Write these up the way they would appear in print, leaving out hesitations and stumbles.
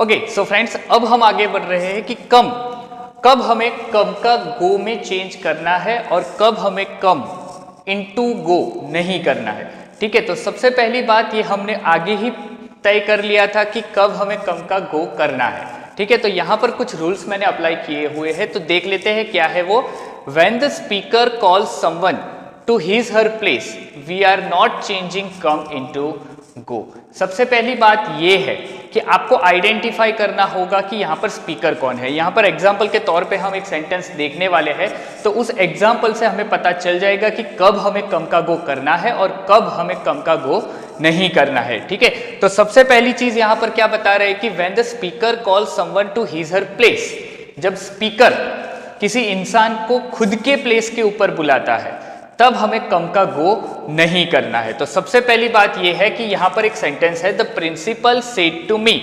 Okay so friends, अब हम आगे बढ़ रहे हैं कि कब हमें कम का गो में चेंज करना है और कब हमें कम इनटू गो नहीं करना है। ठीक है, तो सबसे पहली बात ये हमने आगे ही तय कर लिया था कि कब हमें कम का गो करना है। ठीक है, तो यहाँ पर कुछ रूल्स मैंने अप्लाई किए हुए हैं, तो देख लेते हैं क्या है वो। When the speaker calls someone to his her place we are not changing come into go. सबसे पहली बात ये है कि आपको आइडेंटिफाई करना होगा कि यहाँ पर स्पीकर कौन है। यहाँ पर एग्जाम्पल के तौर पे हम एक सेंटेंस देखने वाले हैं, तो उस एग्जाम्पल से हमें पता चल जाएगा कि कब हमें कम का गो करना है और कब हमें कम का गो नहीं करना है। ठीक है, तो सबसे पहली चीज यहाँ पर क्या बता रहे हैं कि when the speaker call someone to his her place, जब स्पीकर किसी इंसान को खुद के प्लेस के ऊपर बुलाता है तब हमें कम का गो नहीं करना है। तो सबसे पहली बात यह है कि यहां पर एक सेंटेंस है, the principal said to me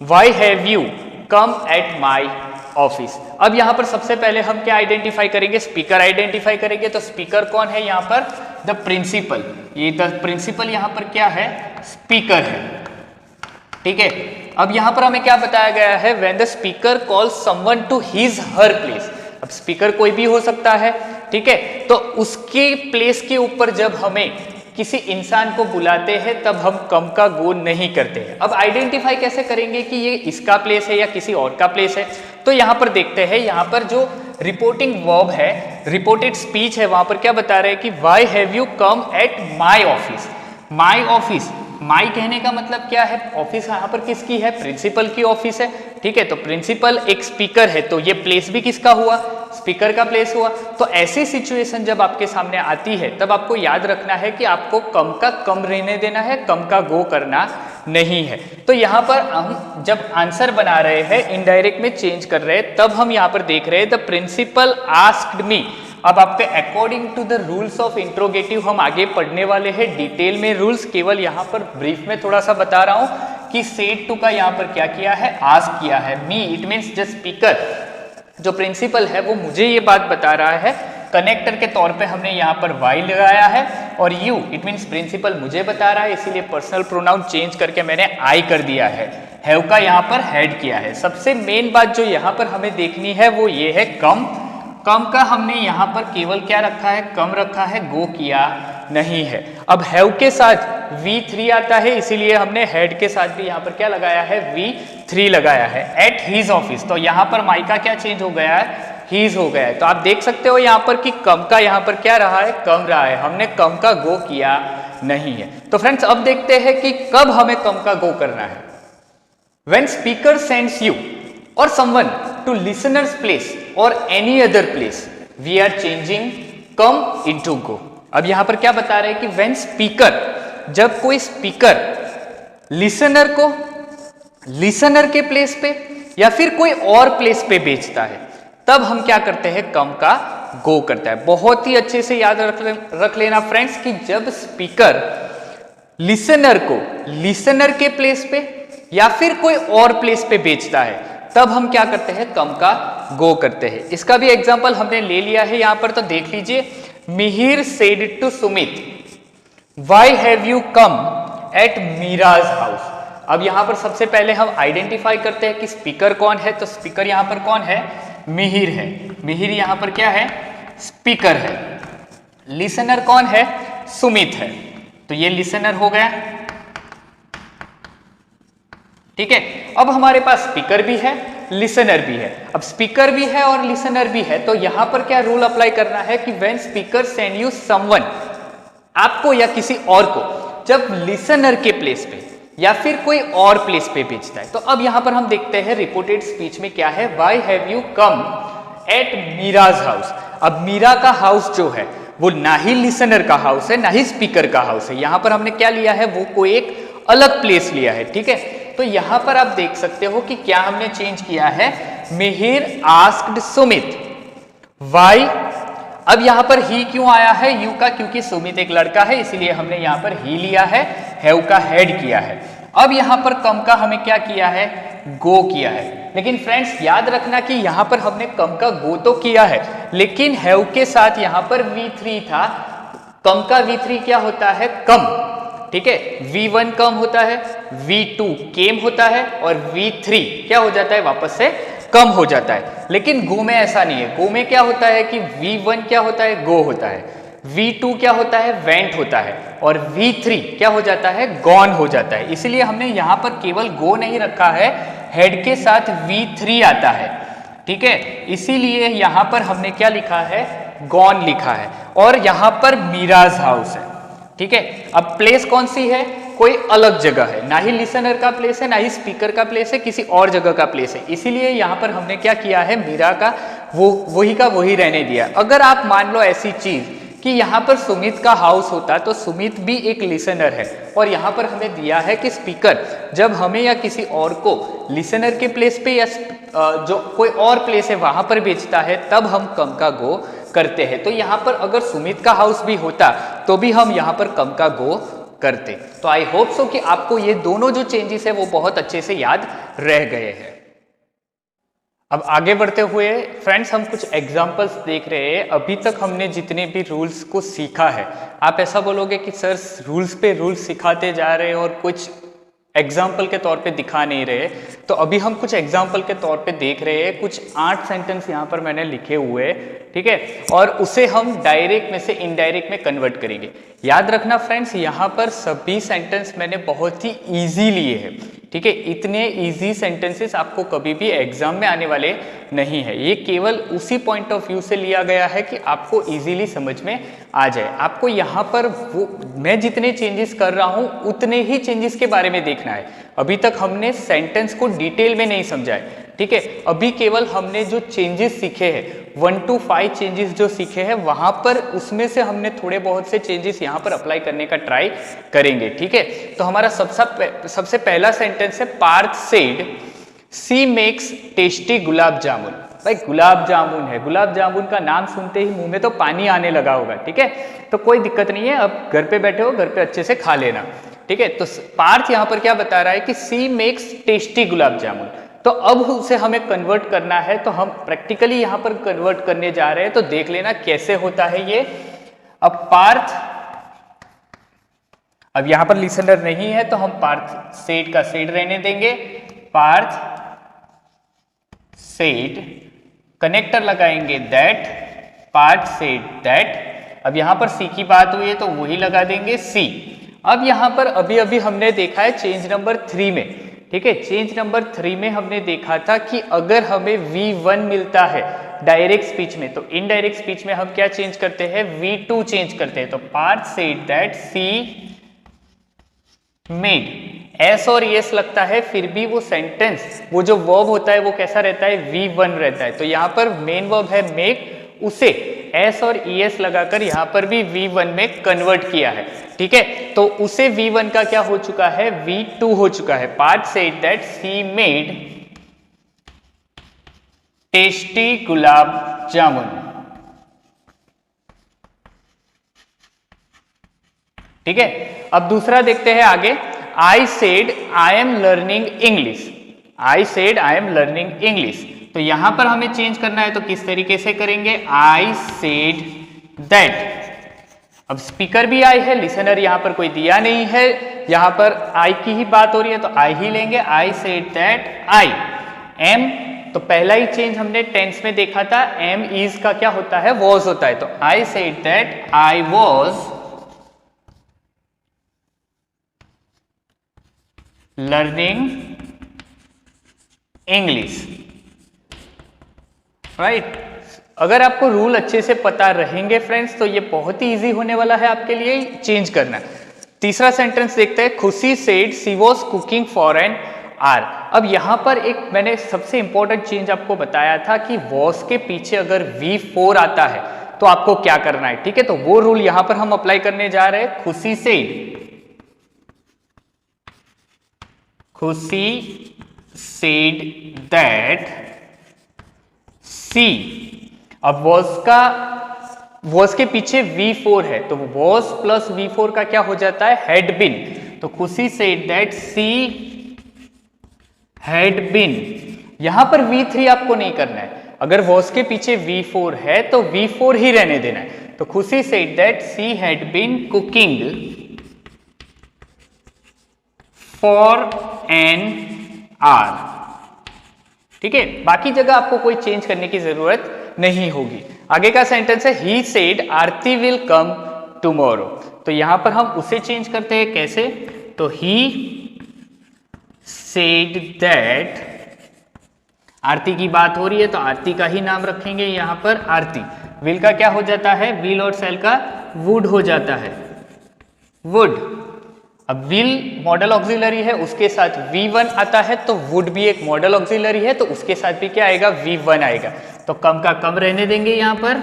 why have you come at my office. अब यहां पर सबसे पहले हम क्या आइडेंटिफाई करेंगे, स्पीकर आइडेंटिफाई करेंगे। तो स्पीकर कौन है यहां पर, द प्रिंसिपल। ये द प्रिंसिपल यहां पर क्या है, स्पीकर है। ठीक है, अब यहां पर हमें क्या बताया गया है, when the speaker calls someone to his her place. अब स्पीकर कोई भी हो सकता है, ठीक है, तो उसके प्लेस के ऊपर जब हमें किसी इंसान को बुलाते हैं तब हम कम का गो नहीं करते हैं। अब आइडेंटिफाई कैसे करेंगे कि ये इसका प्लेस है या किसी और का प्लेस है, तो यहां पर देखते हैं, यहां पर जो रिपोर्टिंग वर्ब है, रिपोर्टेड स्पीच है, वहां पर क्या बता रहे हैं कि why have you come at my office. My office, my कहने का मतलब क्या है, ऑफिस यहाँ पर किसकी है, प्रिंसिपल की ऑफिस है। ठीक है, तो प्रिंसिपल एक स्पीकर है, तो ये प्लेस भी किसका हुआ, स्पीकर का प्लेस हुआ। तो ऐसी सिचुएशन जब आपके सामने आती है तब आपको याद रखना है कि आपको कम का कम रहने देना है, कम का गो करना नहीं है। तो यहाँ पर हम जब आंसर बना रहे हैं, इनडायरेक्ट में चेंज कर रहे हैं, तब हम यहाँ पर देख रहे हैं द प्रिंसिपल आस्क्ड मी। अब आपके according to the rules of interrogative हम आगे पढ़ने वाले हैं डिटेल में रूल्स, केवल यहाँ पर ब्रीफ में थोड़ा सा बता रहा हूँ कि सेड टू का यहाँ पर क्या किया है, आस्क किया है। Me it means the speaker, जो प्रिंसिपल है वो मुझे ये बात बता रहा है। कनेक्टर के तौर पे हमने यहाँ पर वाई लगाया है, और यू इट मीन्स प्रिंसिपल मुझे बता रहा है, इसीलिए पर्सनल प्रोनाउन चेंज करके मैंने आई कर दिया है। हैव का यहाँ पर हेड किया है। सबसे मेन बात जो यहाँ पर हमें देखनी है वो ये है कम का हमने यहाँ पर केवल क्या रखा है, कम रखा है, गो किया नहीं है। अब हैव के साथ V3 आता है, इसीलिए हमने हेड के साथ भी यहाँ पर क्या लगाया है, V3 लगाया है। एट हीज ऑफिस, तो यहाँ पर माई का क्या चेंज हो गया है, हीज हो गया है। तो आप देख सकते हो यहाँ पर कि कम का यहाँ पर क्या रहा है, कम रहा है, हमने कम का गो किया नहीं है। तो फ्रेंड्स अब देखते हैं कि कब हमें कम का गो करना है। व्हेन स्पीकर सेंड्स यू और someone to listener's place or any other place we are changing come into go। अब यहां पर क्या बता रहे हैं कि when speaker, जब कोई स्पीकर लिसनर को लिसनर के प्लेस पे या फिर कोई और प्लेस पे भेजता है तब हम क्या करते हैं, कम का गो करता है। बहुत ही अच्छे से याद रख लेना फ्रेंड्स कि जब स्पीकर लिसनर को लिसनर के प्लेस पे या फिर कोई और प्लेस पे भेजता है तब हम क्या करते हैं, कम का गो करते हैं। इसका भी एग्जांपल हमने ले लिया है यहां पर, तो देख लीजिए। Mihir said to Sumit why have you come at Meera's house. अब यहां पर सबसे पहले हम आइडेंटिफाई करते हैं कि स्पीकर कौन है, तो स्पीकर यहां पर कौन है, मिहिर है। मिहिर यहां पर क्या है, स्पीकर है। लिसनर कौन है, सुमित है, तो ये लिसनर हो गया। ठीक है, अब हमारे पास स्पीकर भी है, लिसनर भी है। अब स्पीकर भी है और लिसनर भी है, तो यहां पर क्या रूल अप्लाई करना है कि when speaker send you someone, आपको या किसी और को जब लिसनर के प्लेस पे या फिर कोई और प्लेस पे भेजता है, तो अब यहां पर हम देखते हैं रिपोर्टेड स्पीच में क्या है, why have you come at Meera's house. अब मीरा का हाउस जो है वो ना ही लिसनर का हाउस है ना ही स्पीकर का हाउस है, यहां पर हमने क्या लिया है, वो कोई एक अलग प्लेस लिया है। ठीक है, तो यहां पर आप देख सकते हो कि क्या हमने चेंज किया है, मिहिर आस्क्ड सुमित व्हाई। अब यहां पर ही क्यों आया है, यू का, क्योंकि सुमित एक लड़का है, इसीलिए हमने यहां पर ही लिया है, हैव का हेड किया है। अब यहां पर कम का हमें क्या किया है, गो किया है। लेकिन फ्रेंड्स याद रखना कि यहां पर हमने कम का गो तो किया है, लेकिन हैव के साथ यहां पर V3 था। कम का V3 क्या होता है, कम। ठीक है, V1 कम होता है, V2 केम होता है और V3 क्या हो जाता है, वापस से कम हो जाता है। लेकिन गो में ऐसा नहीं है। गो में क्या होता है कि V1 क्या होता है, गो होता है, V2 क्या होता है, वेंट होता है और V3 क्या हो जाता है, गॉन हो जाता है। इसलिए हमने यहाँ पर केवल गो नहीं रखा है, हेड के साथ V3 आता है, ठीक है, इसीलिए यहाँ पर हमने क्या लिखा है, गॉन लिखा है। और यहाँ पर मीराज हाउस है, ठीक है। अब प्लेस कौन सी है, कोई अलग जगह है, ना ही लिसनर का प्लेस है, ना ही स्पीकर का प्लेस है, किसी और जगह का प्लेस है। इसीलिए यहाँ पर हमने क्या किया है, मीरा का वही का वही रहने दिया। अगर आप मान लो ऐसी चीज कि यहाँ पर सुमित का हाउस होता तो सुमित भी एक लिसनर है, और यहाँ पर हमें दिया है कि स्पीकर जब हमें या किसी और को लिसनर के प्लेस पे या जो कोई और प्लेस है वहां पर भेजता है, तब हम कम का गो करते हैं। तो यहाँ पर अगर सुमित का हाउस भी होता तो भी हम यहाँ पर कम का गो करते। तो आई होप सो कि आपको ये दोनों जो चेंजेस है वो बहुत अच्छे से याद रह गए हैं। अब आगे बढ़ते हुए फ्रेंड्स हम कुछ एग्जांपल्स देख रहे हैं। अभी तक हमने जितने भी रूल्स को सीखा है, आप ऐसा बोलोगे कि सर रूल्स पे रूल्स सिखाते जा रहे हैं और कुछ एग्जाम्पल के तौर पे दिखा नहीं रहे। तो अभी हम कुछ एग्जाम्पल के तौर पे देख रहे हैं। कुछ 8 सेंटेंस यहाँ पर मैंने लिखे हुए, ठीक है, और उसे हम डायरेक्ट में से इनडायरेक्ट में कन्वर्ट करेंगे। याद रखना फ्रेंड्स, यहाँ पर सभी सेंटेंस मैंने बहुत ही ईजी लिए हैं, ठीक है। इतने ईजी सेंटेंसेस आपको कभी भी एग्जाम में आने वाले नहीं है। ये केवल उसी पॉइंट ऑफ व्यू से लिया गया है कि आपको इजीली समझ में आ जाए। आपको यहाँ पर वो मैं जितने चेंजेस कर रहा हूँ उतने ही चेंजेस के बारे में देखना है। अभी तक हमने सेंटेंस को डिटेल में नहीं समझा है, ठीक है। अभी केवल हमने जो चेंजेस सीखे हैं 1 to 5 चेंजेस जो सीखे हैं वहां पर, उसमें से हमने थोड़े बहुत से चेंजेस यहाँ पर अप्लाई करने का ट्राई करेंगे, ठीक है। तो हमारा सबसे पहला सेंटेंस है, Parth said see makes tasty gulab जामुन। भाई गुलाब जामुन है, गुलाब जामुन का नाम सुनते ही मुंह में तो पानी आने लगा होगा, ठीक है। तो कोई दिक्कत नहीं है, अब घर पे बैठे हो, घर पे अच्छे से खा लेना, ठीक है। तो पार्थ यहाँ पर क्या बता रहा है कि सी मेक्स टेस्टी गुलाब जामुन। तो अब उसे हमें कन्वर्ट करना है, तो हम प्रैक्टिकली यहाँ पर कन्वर्ट करने जा रहे हैं। तो देख लेना कैसे होता है ये। अब पार्थ, अब यहाँ पर लिसनर नहीं है तो हम पार्थ सेड का सेड रहने देंगे। पार्थ सेड, कनेक्टर लगाएंगे दैट, पार्थ सेड दैट। अब यहाँ पर सी की बात हुई है तो वही लगा देंगे सी। अब यहाँ पर अभी अभी हमने देखा है चेंज नंबर 3 में, ठीक है, चेंज नंबर 3 में हमने देखा था कि अगर हमें V1 मिलता है डायरेक्ट स्पीच में, तो इनडायरेक्ट स्पीच में हम क्या चेंज करते हैं, V2 चेंज करते हैं। तो Parth said that she made, S और यस लगता है, फिर भी वो सेंटेंस, वो जो वर्ब होता है वो कैसा रहता है, V1 रहता है। तो यहाँ पर मेन वर्ब है मेक, उसे एस और ईएस लगाकर यहाँ पर भी V1 में कन्वर्ट किया है, ठीक है। तो उसे V1 का क्या हो चुका है, V2 हो चुका है। Parth said that she made tasty gulab jamun, ठीक है। अब दूसरा देखते हैं आगे। I said I am learning English, I said I am learning English. तो यहां पर हमें चेंज करना है, तो किस तरीके से करेंगे, आई सेड दैट। अब स्पीकर भी आई है, लिसनर यहां पर कोई दिया नहीं है, यहां पर आई की ही बात हो रही है तो आई ही लेंगे। I said that I am, तो पहला ही चेंज हमने टेंस में देखा था, एम इज का क्या होता है, वॉज होता है। तो I said that I was learning English, right. अगर आपको रूल अच्छे से पता रहेंगे फ्रेंड्स तो ये बहुत ही इजी होने वाला है आपके लिए चेंज करना। तीसरा सेंटेंस देखते हैं, Khushi said she was cooking for an hour. अब यहां पर एक मैंने सबसे इंपॉर्टेंट चेंज आपको बताया था कि वॉज के पीछे अगर V4 आता है तो आपको क्या करना है, ठीक है। तो वो रूल यहां पर हम अप्लाई करने जा रहे हैं। खुशी सेड, खुशी सेड दैट सी, अब वॉज के पीछे V4 है तो वॉज प्लस V4 का क्या हो जाता है, हैड बिन। तो खुशी said that she had been, यहां पर V3 आपको नहीं करना है। अगर वॉज के पीछे V4 है तो V4 ही रहने देना है। तो खुशी said that she had been cooking for an hour. ठीक है, बाकी जगह आपको कोई चेंज करने की जरूरत नहीं होगी। आगे का सेंटेंस है he said Aarti will come tomorrow. तो यहां पर हम उसे चेंज करते हैं, कैसे? तो ही सेड दैट, आरती की बात हो रही है तो आरती का ही नाम रखेंगे यहां पर आरती। विल का क्या हो जाता है? विल और सेल का वुड हो जाता है, वुड। अब विल मॉडल ऑक्सिलरी है, उसके साथ V1 आता है, तो वुड भी एक मॉडल ऑक्सिलरी है, तो उसके साथ भी क्या आएगा? V1 आएगा। तो कम का कम रहने देंगे यहां पर।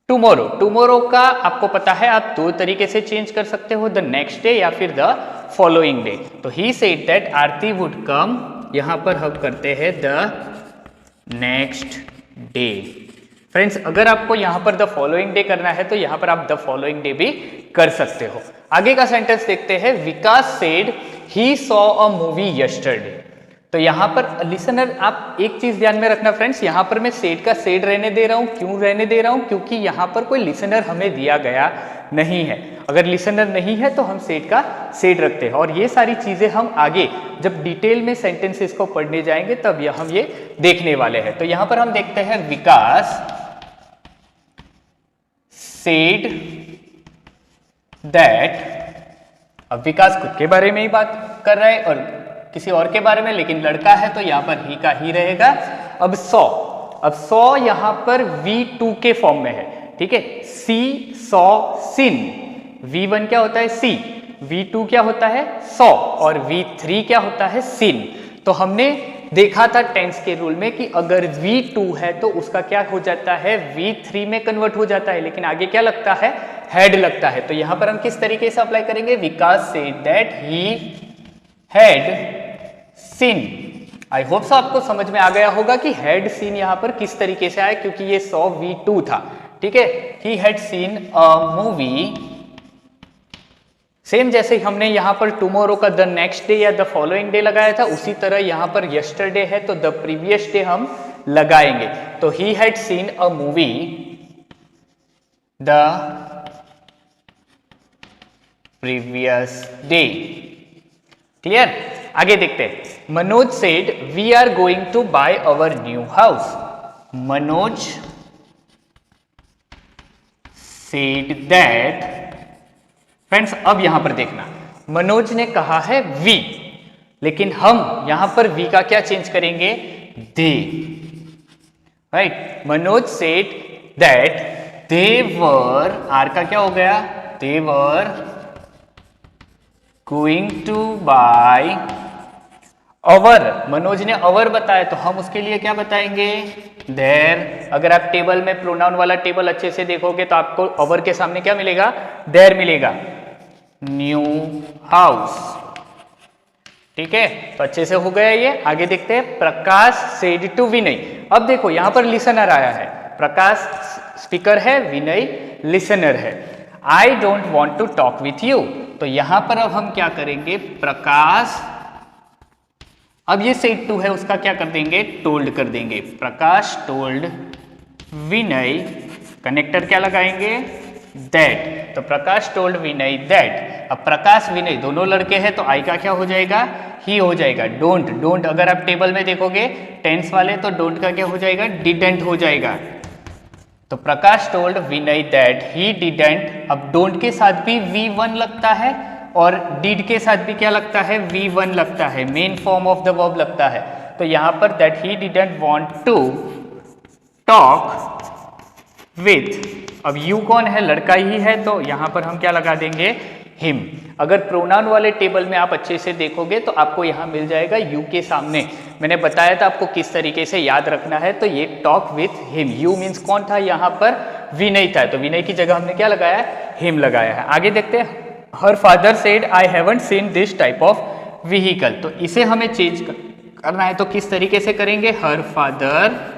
टुमारो, टुमारो का आपको पता है आप दो तरीके से चेंज कर सकते हो, द नेक्स्ट डे या फिर द फॉलोइंग डे। तो he said that Aarti would come, यहां पर हम करते हैं द नेक्स्ट डे। फ्रेंड्स, अगर आपको यहां पर द फॉलोइंग डे करना है तो यहां पर आप द फॉलोइंग डे भी कर सकते हो। आगे का सेंटेंस देखते हैं, Vikas said he saw a movie yesterday. तो यहां पर लिसनर, आप एक चीज ध्यान में रखना फ्रेंड्स, यहां पर मैं सेड का सेड रहने दे रहा हूं। क्यों रहने दे रहा हूं? क्योंकि यहां पर कोई लिसनर हमें दिया गया नहीं है। अगर लिसनर नहीं है तो हम सेड का सेड रखते हैं। और ये सारी चीजें हम आगे जब डिटेल में सेंटेंसेस को पढ़ने जाएंगे तब हम ये देखने वाले हैं। तो यहां पर हम देखते हैं विकास सेड दैट। अब विकास खुद के बारे में ही बात कर रहा है और किसी और के बारे में, लेकिन लड़का है तो यहां पर ही का ही रहेगा। अब सॉ यहां पर V2 के फॉर्म में है। ठीक है, सी सॉ सिन। V1 क्या होता है? सी। V2 क्या होता है? सॉ। और V3 क्या होता है? सिन। तो हमने देखा था टेंस के रूल में कि अगर V2 है तो उसका क्या हो जाता है? V3 में कन्वर्ट हो जाता है, लेकिन आगे क्या लगता है? हैड लगता है। तो यहां पर हम किस तरीके से अप्लाई करेंगे? Vikas said that he had seen. I hope so आपको समझ में आ गया होगा कि हैड सीन यहां पर किस तरीके से आया, क्योंकि ये सॉ V2 था। ठीक है, ही had seen a movie. Same जैसे हमने यहां पर टुमारो का द नेक्स्ट डे या द फॉलोइंग डे लगाया था, उसी तरह यहां पर यस्टरडे है तो द प्रीवियस डे हम लगाएंगे। तो he had seen a movie the previous day. Clear? आगे देखते हैं। Manoj said we are going to buy our new house. Manoj said that. Friends, अब यहां पर देखना, मनोज ने कहा है वी, लेकिन हम यहां पर वी का क्या चेंज करेंगे? They. Right, Manoj said that they were, are का क्या हो गया? They were going to buy our. Manoj ने अवर बताया तो हम उसके लिए क्या बताएंगे? देयर। अगर आप टेबल में प्रोनाउन वाला टेबल अच्छे से देखोगे तो आपको अवर के सामने क्या मिलेगा? देयर मिलेगा। New house. ठीक है, तो अच्छे से हो गया ये। आगे देखते हैं, प्रकाश सेड टू विनय। अब देखो यहां पर लिसनर आया है, प्रकाश स्पीकर है, विनय लिसनर है। I don't want to talk with you. तो यहां पर अब हम क्या करेंगे? प्रकाश, अब ये सेड टू है उसका क्या कर देंगे? टोल्ड कर देंगे। प्रकाश टोल्ड विनय, कनेक्टर क्या लगाएंगे? दैट। तो प्रकाश टोल्ड विनय दैट। अब प्रकाश विनय दोनों लड़के हैं तो आई का क्या हो जाएगा? ही हो जाएगा। डोंट, डोंट अगर आप टेबल में देखोगे टेंस वाले तो डोंट का क्या हो जाएगा? डिडंट हो जाएगा। तो Prakash told Vinay that he didn't. अब डोंट के साथ भी V1 लगता है और डिड के साथ भी क्या लगता है? V1 लगता है, main form of the verb लगता है। तो यहां पर that he didn't want to talk with. अब यू कौन है? लड़का ही है, तो यहां पर हम क्या लगा देंगे? हिम। अगर प्रोनाउन वाले टेबल में आप अच्छे से देखोगे तो आपको यहां मिल जाएगा यू के सामने। मैंने बताया था आपको किस तरीके से याद रखना है। तो ये talk with him, you means कौन था? यहां पर विनय था, तो विनय की जगह हमने क्या लगाया? हिम लगाया है। आगे देखते हैं, her father said I haven't seen this type of vehicle. तो इसे हमें चेंज करना है तो किस तरीके से करेंगे? हर फादर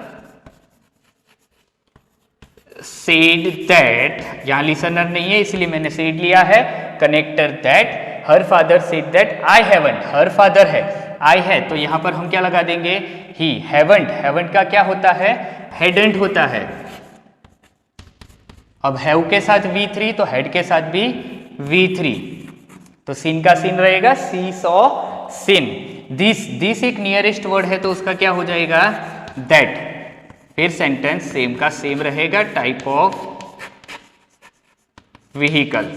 सेड दैट, यहां लिसनर नहीं है इसलिए मैंने सेड लिया है, connector that. Her father said that I haven't, her father है, आई है, तो यहां पर हम क्या लगा देंगे? ही। हैवंट, हैवंट का क्या होता है? हैडंट होता है। अब हैव के साथ V3 तो हेड के साथ भी V3, तो सीन का सीन रहेगा सी सॉ सिन। दिस एक नियरेस्ट वर्ड है तो उसका क्या हो जाएगा दैट। फिर सेंटेंस सेम का सेम रहेगा, टाइप ऑफ व्हीकल।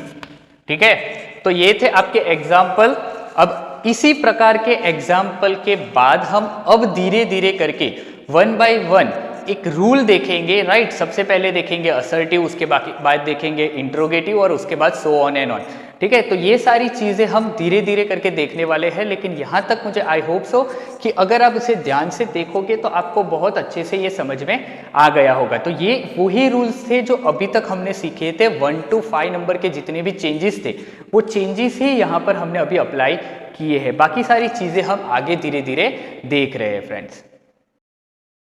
ठीक है, तो ये थे आपके एग्जाम्पल। अब इसी प्रकार के एग्जाम्पल के बाद हम अब धीरे धीरे करके 1 बाय 1 एक रूल देखेंगे, राइट। सबसे पहले देखेंगे असर्टिव, उसके बाद देखेंगे इंट्रोगेटिव और उसके बाद सो ऑन एंड ऑन। ठीक है, तो ये सारी चीजें हम धीरे धीरे करके देखने वाले हैं। लेकिन यहाँ तक मुझे आई होप सो कि अगर आप इसे ध्यान से देखोगे तो आपको बहुत अच्छे से ये समझ में आ गया होगा। तो ये वही रूल्स थे जो अभी तक हमने सीखे थे। 1 to 5 नंबर के जितने भी चेंजेस थे वो चेंजेस ही यहाँ पर हमने अभी अप्लाई किए हैं। बाकी सारी चीजें हम आगे धीरे धीरे देख रहे हैं फ्रेंड्स।